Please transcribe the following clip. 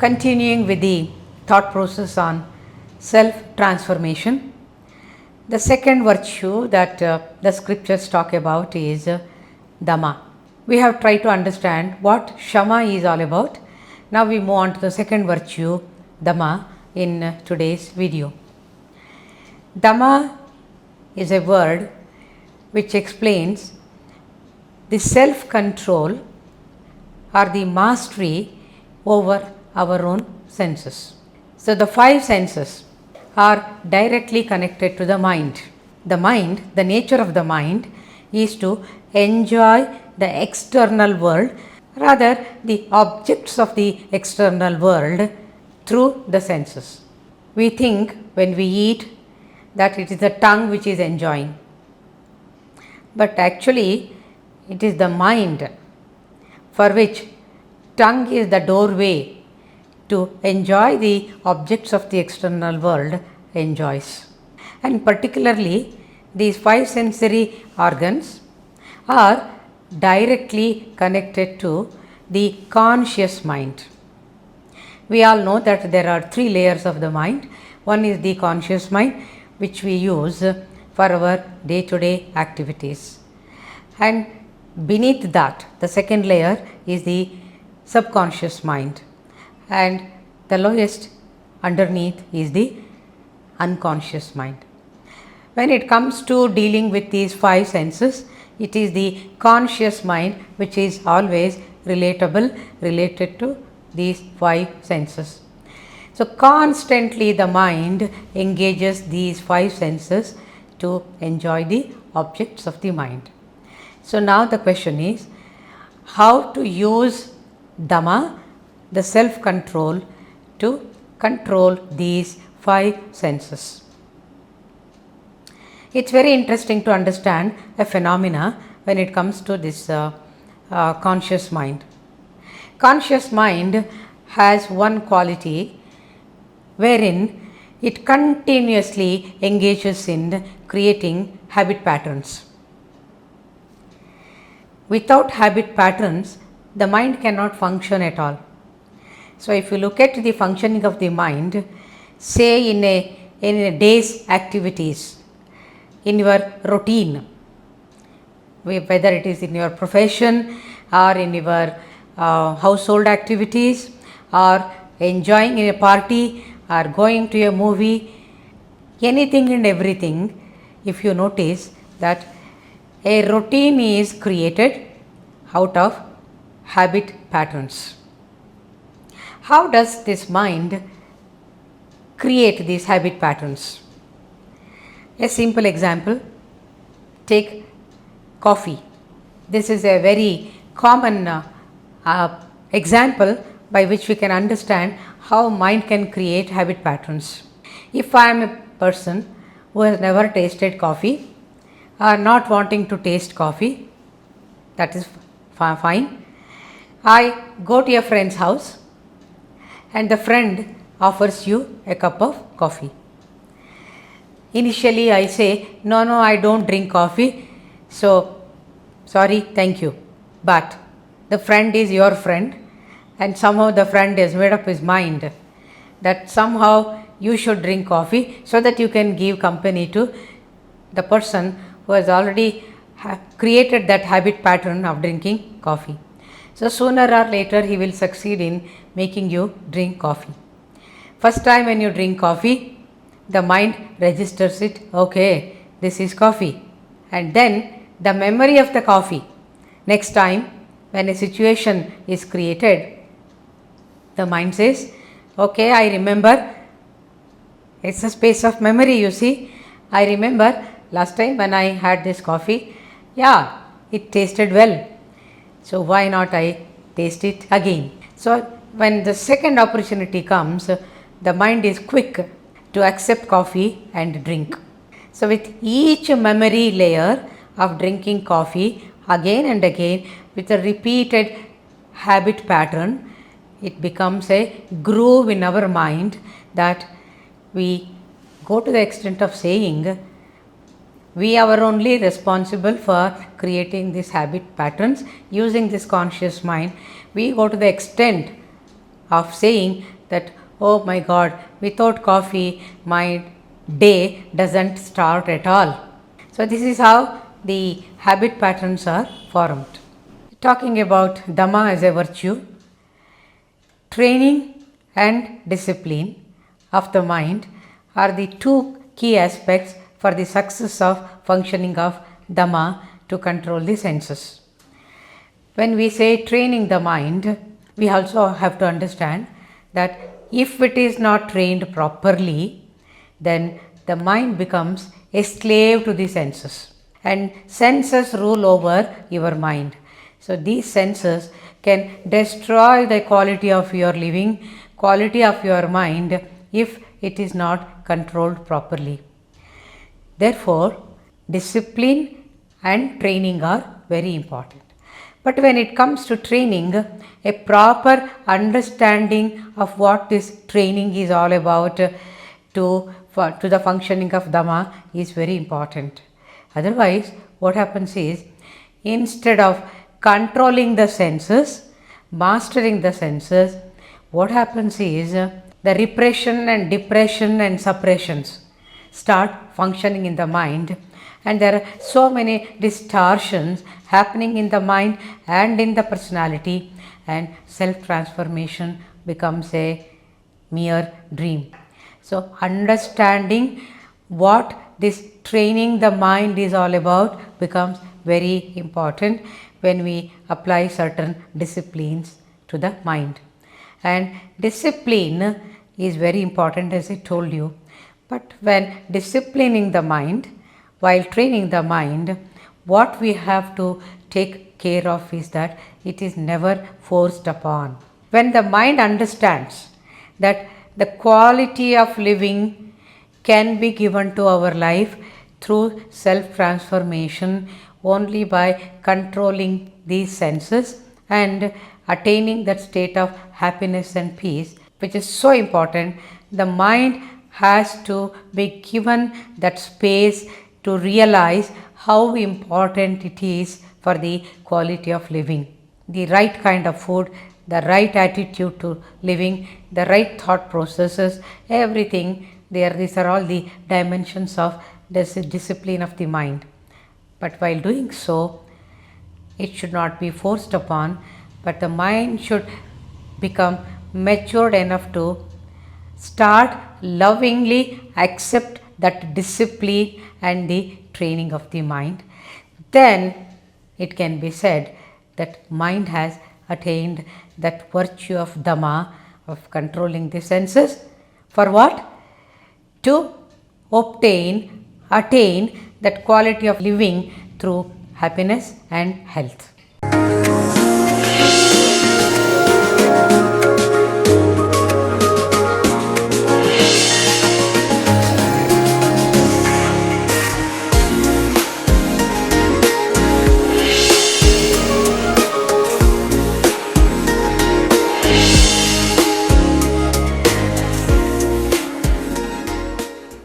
Continuing with the thought process on self-transformation, the second virtue that the scriptures talk about is Dama. We have tried to understand what Shama is all about. Now we move on to the second virtue, Dama, in today's video. Dama is a word which explains the self-control or the mastery over our own senses. So the five senses are directly connected to the mind. The mind, the nature of the mind is to enjoy the external world, rather the objects of the external world through the senses. We think when we eat that it is the tongue which is enjoying, but actually it is the mind for which tongue is the doorway to enjoy the objects of the external world enjoys. And particularly these five sensory organs are directly connected to the conscious mind. We all know that there are three layers of the mind. One is the conscious mind, which we use for our day-to-day activities. And beneath that, the second layer is the subconscious mind. And the lowest underneath is the unconscious mind. When it comes to dealing with these five senses, it is the conscious mind which is always related to these five senses. So constantly the mind engages these five senses to enjoy the objects of the mind. So now the question is how to use Dama, the self-control, to control these five senses. It's very interesting to understand a phenomena when it comes to this conscious mind. Conscious mind has one quality wherein it continuously engages in creating habit patterns. Without habit patterns, the mind cannot function at all. So if you look at the functioning of the mind, say in a day's activities, in your routine, whether it is in your profession or in your household activities or enjoying in a party or going to a movie, anything and everything, if you notice that a routine is created out of habit patterns. How does this mind create these habit patterns? A simple example, take coffee. This is a very common example by which we can understand how mind can create habit patterns. If I am a person who has never tasted coffee or not wanting to taste coffee, that is fine. I go to a friend's house and the friend offers you a cup of coffee. Initially I say, no, I don't drink coffee, so sorry, thank you. But the friend is your friend and somehow the friend has made up his mind that somehow you should drink coffee so that you can give company to the person who has already created that habit pattern of drinking coffee. So sooner or later he will succeed in making you drink coffee. First time when you drink coffee, the mind registers it, okay, this is coffee. And then the memory of the coffee, next time when a situation is created, the mind says, okay, I remember. It's a space of memory, you see. I remember last time when I had this coffee, yeah, it tasted well. So why not I taste it again? So when the second opportunity comes, the mind is quick to accept coffee and drink. So with each memory layer of drinking coffee again and again with a repeated habit pattern, it becomes a groove in our mind that we go to the extent of saying we are only responsible for creating these habit patterns using this conscious mind. We go to the extent of saying that, oh my God, without coffee, my day doesn't start at all. So, this is how the habit patterns are formed. Talking about Dama as a virtue, training and discipline of the mind are the two key aspects for the success of functioning of Dama to control the senses. When we say training the mind, we also have to understand that if it is not trained properly, then the mind becomes a slave to the senses, and senses rule over your mind. So, these senses can destroy the quality of your living, quality of your mind if it is not controlled properly. Therefore, discipline and training are very important. But when it comes to training, a proper understanding of what this training is all about to the functioning of Dama is very important. Otherwise, what happens is, instead of controlling the senses, mastering the senses, what happens is the repression and depression and suppressions start functioning in the mind, and there are so many distortions happening in the mind and in the personality, and self transformation becomes a mere dream. So, understanding what this training the mind is all about becomes very important when we apply certain disciplines to the mind. And discipline is very important, as I told you. But when disciplining the mind, while training the mind, what we have to take care of is that it is never forced upon. When the mind understands that the quality of living can be given to our life through self transformation only by controlling these senses and attaining that state of happiness and peace, which is so important, the mind has to be given that space to realize how important it is for the quality of living. The right kind of food, the right attitude to living, the right thought processes, everything there, these are all the dimensions of this discipline of the mind. But while doing so, it should not be forced upon, but the mind should become matured enough to start lovingly accept that discipline and the training of the mind. Then it can be said that mind has attained that virtue of Dama, of controlling the senses. For what? To attain that quality of living through happiness and health.